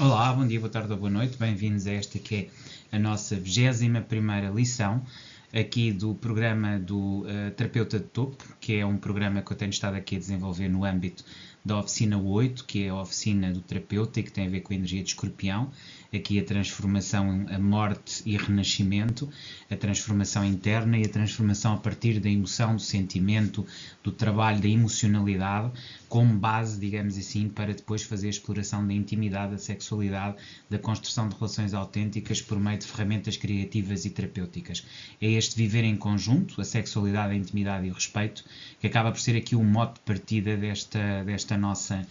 Olá, bom dia, boa tarde ou boa noite, bem-vindos a esta que é a nossa 21ª lição aqui do programa do Terapeuta de Topo, que é um programa que eu tenho estado aqui a desenvolver no âmbito da oficina 8, que é a oficina do terapeuta e que tem a ver com a energia de Escorpião, aqui a transformação, a morte e renascimento, a transformação interna e a transformação a partir da emoção, do sentimento, do trabalho, da emocionalidade, como base, digamos assim, para depois fazer a exploração da intimidade, da sexualidade, da construção de relações autênticas por meio de ferramentas criativas e terapêuticas. É este viver em conjunto, a sexualidade, a intimidade e o respeito, que acaba por ser aqui o mote de partida desta nossa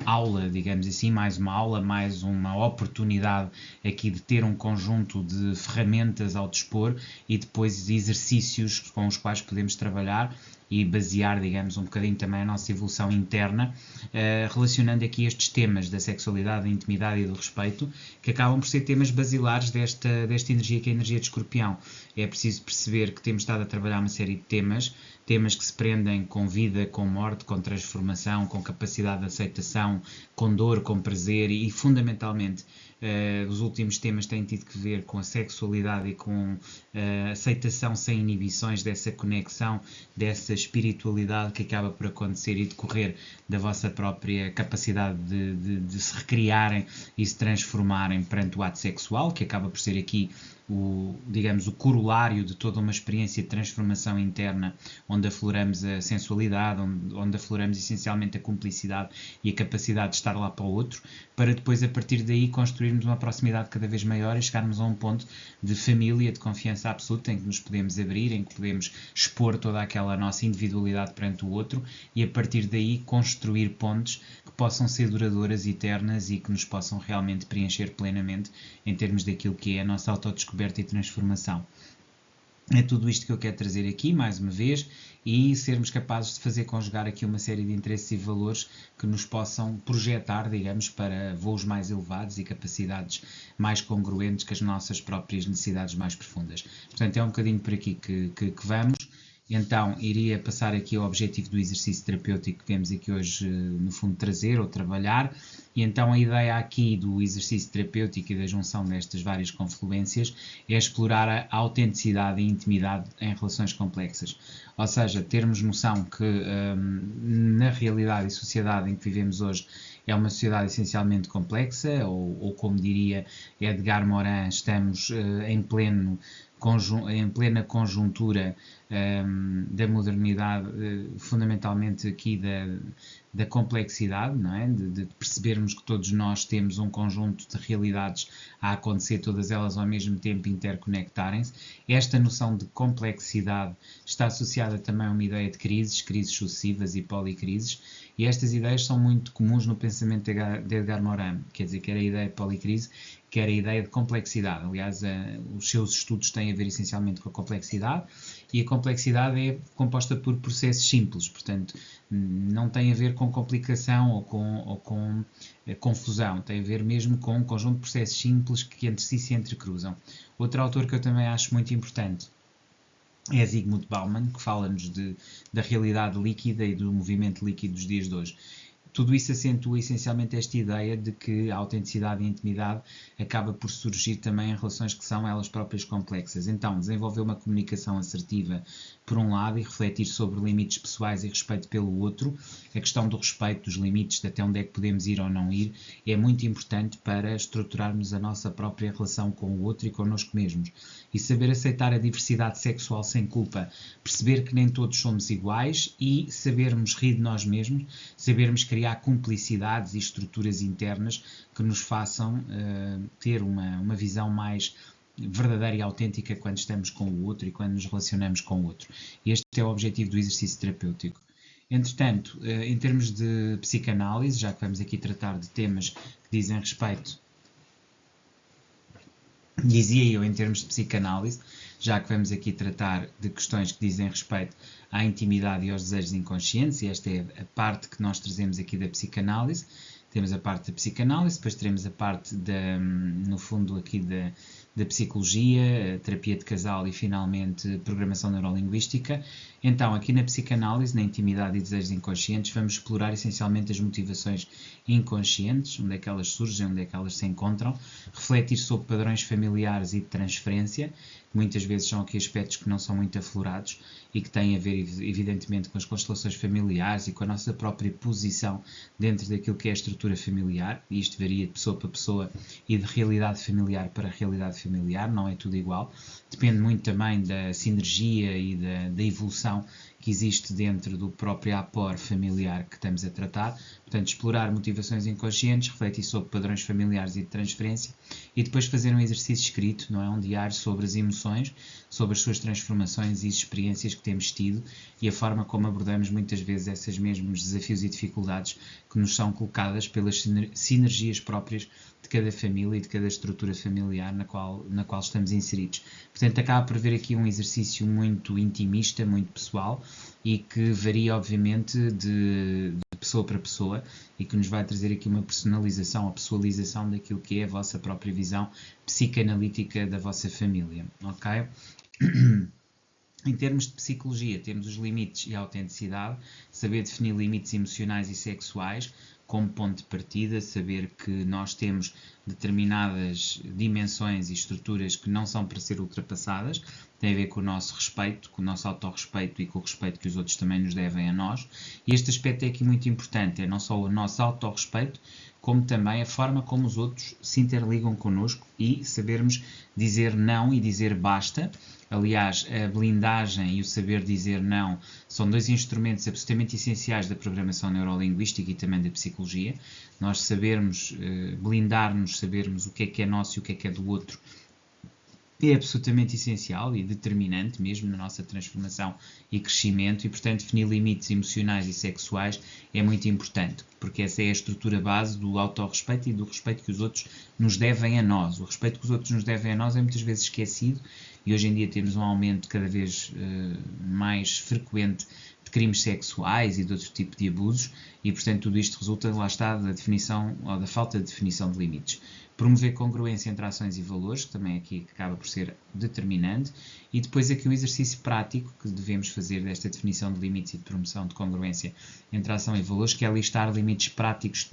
aula, digamos assim, mais uma aula, mais uma oportunidade aqui de ter um conjunto de ferramentas ao dispor e depois exercícios com os quais podemos trabalhar e basear, digamos, um bocadinho também a nossa evolução interna, relacionando aqui estes temas da sexualidade, da intimidade e do respeito, que acabam por ser temas basilares desta energia que é a energia de Escorpião. É preciso perceber que temos estado a trabalhar uma série de temas que se prendem com vida, com morte, com transformação, com capacidade de aceitação, com dor, com prazer e fundamentalmente os últimos temas têm tido que ver com a sexualidade e com a aceitação sem inibições dessa conexão, dessa espiritualidade que acaba por acontecer e decorrer da vossa própria capacidade de se recriarem e se transformarem perante o ato sexual, que acaba por ser aqui digamos, o corolário de toda uma experiência de transformação interna, onde afloramos a sensualidade, onde afloramos essencialmente a cumplicidade e a capacidade de estar lá para o outro, para depois a partir daí construirmos uma proximidade cada vez maior e chegarmos a um ponto de família, de confiança absoluta, em que nos podemos abrir, em que podemos expor toda aquela nossa individualidade perante o outro e a partir daí construir pontes que possam ser duradouras, eternas e que nos possam realmente preencher plenamente em termos daquilo que é a nossa autodescoberta e transformação. É tudo isto que eu quero trazer aqui, mais uma vez, e sermos capazes de fazer conjugar aqui uma série de interesses e valores que nos possam projetar, digamos, para voos mais elevados e capacidades mais congruentes com as nossas próprias necessidades mais profundas. Portanto, é um bocadinho por aqui que vamos. Então, iria passar aqui ao objetivo do exercício terapêutico que vemos aqui hoje, no fundo, trazer ou trabalhar. E então a ideia aqui do exercício terapêutico e da junção destas várias confluências é explorar a autenticidade e a intimidade em relações complexas. Ou seja, termos noção que na realidade e sociedade em que vivemos hoje é uma sociedade essencialmente complexa, ou como diria Edgar Morin, estamos em plena conjuntura da modernidade, fundamentalmente aqui da complexidade, não é? De percebermos que todos nós temos um conjunto de realidades a acontecer, todas elas ao mesmo tempo interconectarem-se. Esta noção de complexidade está associada também a uma ideia de crises sucessivas e policrises, e estas ideias são muito comuns no pensamento de Edgar Morin, quer dizer, quer a ideia de policrise, quer a ideia de complexidade. Aliás, os seus estudos têm a ver essencialmente com a complexidade, e a complexidade é composta por processos simples, portanto, não tem a ver com complicação ou com confusão, tem a ver mesmo com um conjunto de processos simples que entre si se entrecruzam. Outro autor que eu também acho muito importante é Zygmunt Bauman, que fala-nos da realidade líquida e do movimento líquido dos dias de hoje. Tudo isso acentua essencialmente esta ideia de que a autenticidade e a intimidade acaba por surgir também em relações que são elas próprias complexas. Então, desenvolver uma comunicação assertiva, por um lado, e refletir sobre limites pessoais e respeito pelo outro, a questão do respeito, dos limites, de até onde é que podemos ir ou não ir, é muito importante para estruturarmos a nossa própria relação com o outro e connosco mesmos. E saber aceitar a diversidade sexual sem culpa, perceber que nem todos somos iguais e sabermos rir de nós mesmos, sabermos criar cumplicidades e estruturas internas que nos façam ter uma visão mais verdadeira e autêntica quando estamos com o outro e quando nos relacionamos com o outro. Este é o objetivo do exercício terapêutico. Entretanto, em termos de psicanálise, já que vamos aqui tratar de temas que dizem respeito, dizia eu em termos de psicanálise, já que vamos aqui tratar de questões que dizem respeito à intimidade e aos desejos inconscientes, e esta é a parte que nós trazemos aqui da psicanálise, temos a parte da psicanálise, depois teremos a parte no fundo aqui da psicologia, terapia de casal e finalmente programação neurolinguística. Então, aqui na psicanálise, na intimidade e desejos inconscientes, vamos explorar essencialmente as motivações inconscientes, onde é que elas surgem, onde é que elas se encontram, refletir sobre padrões familiares e de transferência, que muitas vezes são aqui aspectos que não são muito aflorados e que têm a ver, evidentemente, com as constelações familiares e com a nossa própria posição dentro daquilo que é a estrutura familiar, e isto varia de pessoa para pessoa e de realidade familiar para realidade familiar, não é tudo igual. Depende muito também da sinergia e da evolução que existe dentro do próprio apport familiar que estamos a tratar. Portanto, explorar motivações inconscientes, refletir sobre padrões familiares e de transferência e depois fazer um exercício escrito, não é? Um diário sobre as emoções, sobre as suas transformações e experiências que temos tido e a forma como abordamos muitas vezes esses mesmos desafios e dificuldades que nos são colocadas pelas sinergias próprias de cada família e de cada estrutura familiar na qual estamos inseridos. Portanto, acaba por haver aqui um exercício muito intimista, muito pessoal e que varia, obviamente, de pessoa para pessoa e que nos vai trazer aqui uma personalização, a pessoalização daquilo que é a vossa própria visão psicanalítica da vossa família, ok? Em termos de psicologia, temos os limites e a autenticidade, saber definir limites emocionais e sexuais como ponto de partida, saber que nós temos determinadas dimensões e estruturas que não são para ser ultrapassadas, tem a ver com o nosso respeito, com o nosso autorrespeito e com o respeito que os outros também nos devem a nós. E este aspecto é aqui muito importante, é não só o nosso autorrespeito, como também a forma como os outros se interligam connosco e sabermos dizer não e dizer basta. Aliás, a blindagem e o saber dizer não são dois instrumentos absolutamente essenciais da programação neurolinguística e também da psicologia. Nós sabermos blindar-nos, sabermos o que é nosso e o que é do outro, é absolutamente essencial e determinante mesmo na nossa transformação e crescimento e, portanto, definir limites emocionais e sexuais é muito importante, porque essa é a estrutura base do autorrespeito e do respeito que os outros nos devem a nós. O respeito que os outros nos devem a nós é muitas vezes esquecido e hoje em dia temos um aumento cada vez mais frequente de crimes sexuais e de outro tipo de abusos e, portanto, tudo isto resulta, lá está, da definição ou da falta de definição de limites. Promover congruência entre ações e valores, que também aqui acaba por ser determinante, e depois aqui o exercício prático que devemos fazer desta definição de limites e de promoção de congruência entre ação e valores, que é listar limites práticos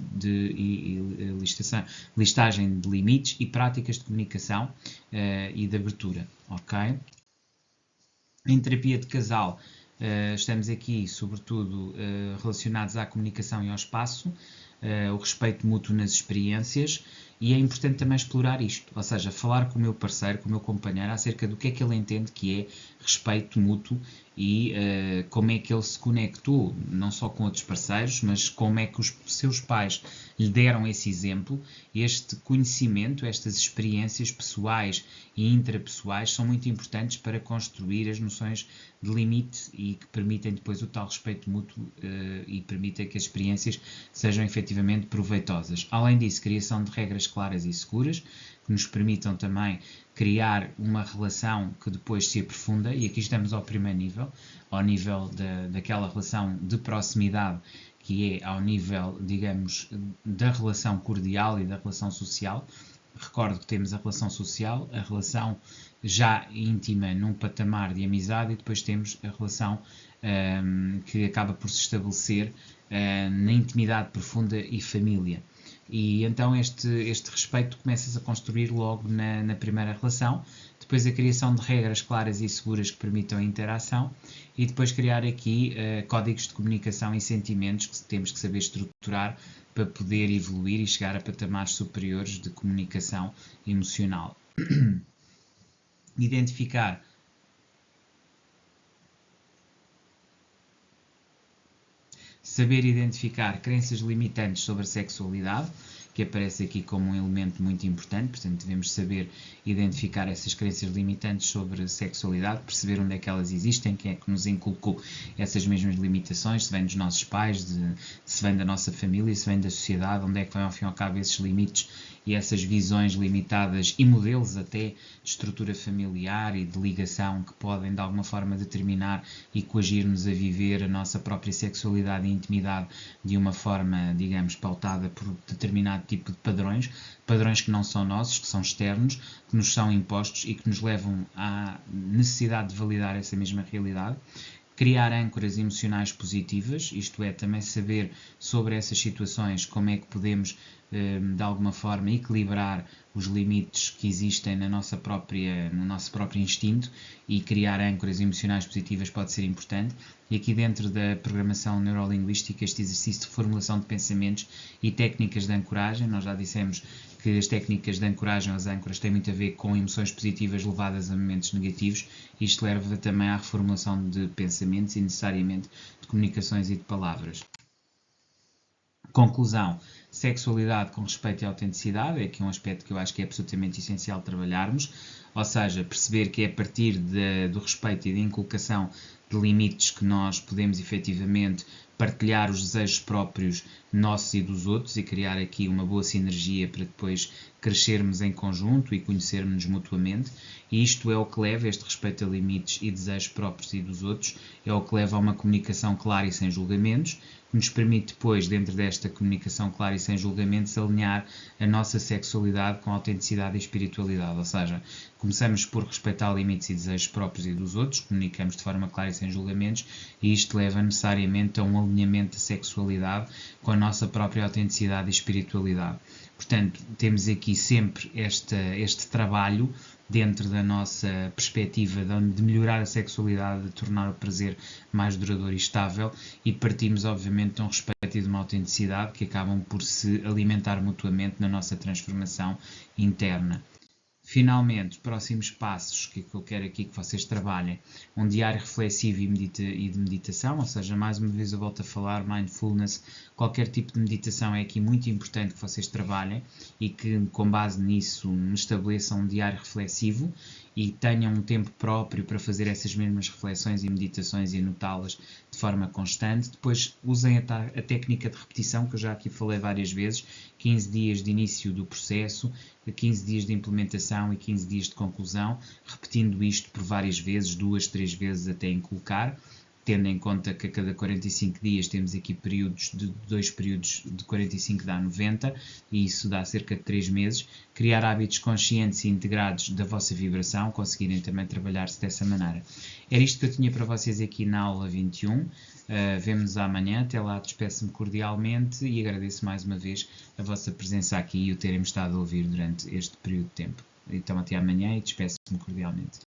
listagem de limites e práticas de comunicação e de abertura, ok? Em terapia de casal, estamos aqui, sobretudo, relacionados à comunicação e ao espaço, o respeito mútuo nas experiências, e é importante também explorar isto, ou seja, falar com o meu parceiro, com o meu companheiro, acerca do que é que ele entende que é respeito mútuo e como é que ele se conectou, não só com outros parceiros, mas como é que os seus pais lhe deram esse exemplo. Este conhecimento, estas experiências pessoais e intrapessoais são muito importantes para construir as noções de limite e que permitem depois o tal respeito mútuo e permitem que as experiências sejam efetivamente proveitosas. Além disso, criação de regras claras e seguras, que nos permitam também criar uma relação que depois se aprofunda, e aqui estamos ao primeiro nível, ao nível daquela relação de proximidade, que é ao nível, digamos, da relação cordial e da relação social. Recordo que temos a relação social, a relação já íntima num patamar de amizade e depois temos a relação que acaba por se estabelecer na intimidade profunda e família. E então este respeito começas a construir logo na primeira relação, depois a criação de regras claras e seguras que permitam a interação e depois criar aqui códigos de comunicação e sentimentos que temos que saber estruturar para poder evoluir e chegar a patamares superiores de comunicação emocional. Saber identificar crenças limitantes sobre a sexualidade, que aparece aqui como um elemento muito importante, portanto devemos saber identificar essas crenças limitantes sobre sexualidade, perceber onde é que elas existem, quem é que nos inculcou essas mesmas limitações, se vem dos nossos pais, se vem da nossa família, se vem da sociedade, onde é que vem ao fim e ao cabo esses limites e essas visões limitadas e modelos até de estrutura familiar e de ligação que podem de alguma forma determinar e coagir-nos a viver a nossa própria sexualidade e intimidade de uma forma, digamos, pautada por determinado tipo de padrões que não são nossos, que são externos, que nos são impostos e que nos levam à necessidade de validar essa mesma realidade. Criar âncoras emocionais positivas, isto é, também saber sobre essas situações, como é que podemos, de alguma forma, equilibrar os limites que existem no nosso próprio instinto, e criar âncoras emocionais positivas pode ser importante. E aqui dentro da programação neurolinguística, este exercício de formulação de pensamentos e técnicas de ancoragem, nós já dissemos que as técnicas de ancoragem, as âncoras, têm muito a ver com emoções positivas levadas a momentos negativos. Isto leva também à reformulação de pensamentos e necessariamente de comunicações e de palavras. Conclusão: sexualidade com respeito e autenticidade é aqui um aspecto que eu acho que é absolutamente essencial trabalharmos, ou seja, perceber que é a partir do respeito e da inculcação de limites que nós podemos efetivamente partilhar os desejos próprios nossos e dos outros e criar aqui uma boa sinergia para depois crescermos em conjunto e conhecermos-nos mutuamente. E isto é o que leva, este respeito a limites e desejos próprios e dos outros, é o que leva a uma comunicação clara e sem julgamentos, que nos permite depois, dentro desta comunicação clara e sem julgamentos, alinhar a nossa sexualidade com a autenticidade e espiritualidade. Ou seja, começamos por respeitar limites e desejos próprios e dos outros, comunicamos de forma clara e sem julgamentos, e isto leva necessariamente a um alinhamento da sexualidade com a nossa própria autenticidade e espiritualidade. Portanto, temos aqui sempre este trabalho dentro da nossa perspectiva de melhorar a sexualidade, de tornar o prazer mais duradouro e estável, e partimos obviamente de um respeito e de uma autenticidade que acabam por se alimentar mutuamente na nossa transformação interna. Finalmente, próximos passos que eu quero aqui que vocês trabalhem: um diário reflexivo e de meditação, ou seja, mais uma vez eu volto a falar, mindfulness, qualquer tipo de meditação é aqui muito importante que vocês trabalhem e que, com base nisso, estabeleçam um diário reflexivo e tenham um tempo próprio para fazer essas mesmas reflexões e meditações e anotá-las de forma constante. Depois usem a técnica de repetição, que eu já aqui falei várias vezes: 15 dias de início do processo, 15 dias de implementação e 15 dias de conclusão, repetindo isto por várias vezes, 2, 3 vezes até inculcar, tendo em conta que a cada 45 dias temos aqui dois períodos de 45 dá 90, e isso dá cerca de 3 meses. Criar hábitos conscientes e integrados da vossa vibração, conseguirem também trabalhar-se dessa maneira. Era isto que eu tinha para vocês aqui na aula 21. Vemo-nos amanhã. Até lá, despeço-me cordialmente e agradeço mais uma vez a vossa presença aqui e o terem-me estado a ouvir durante este período de tempo. Então, até amanhã e despeço-me cordialmente.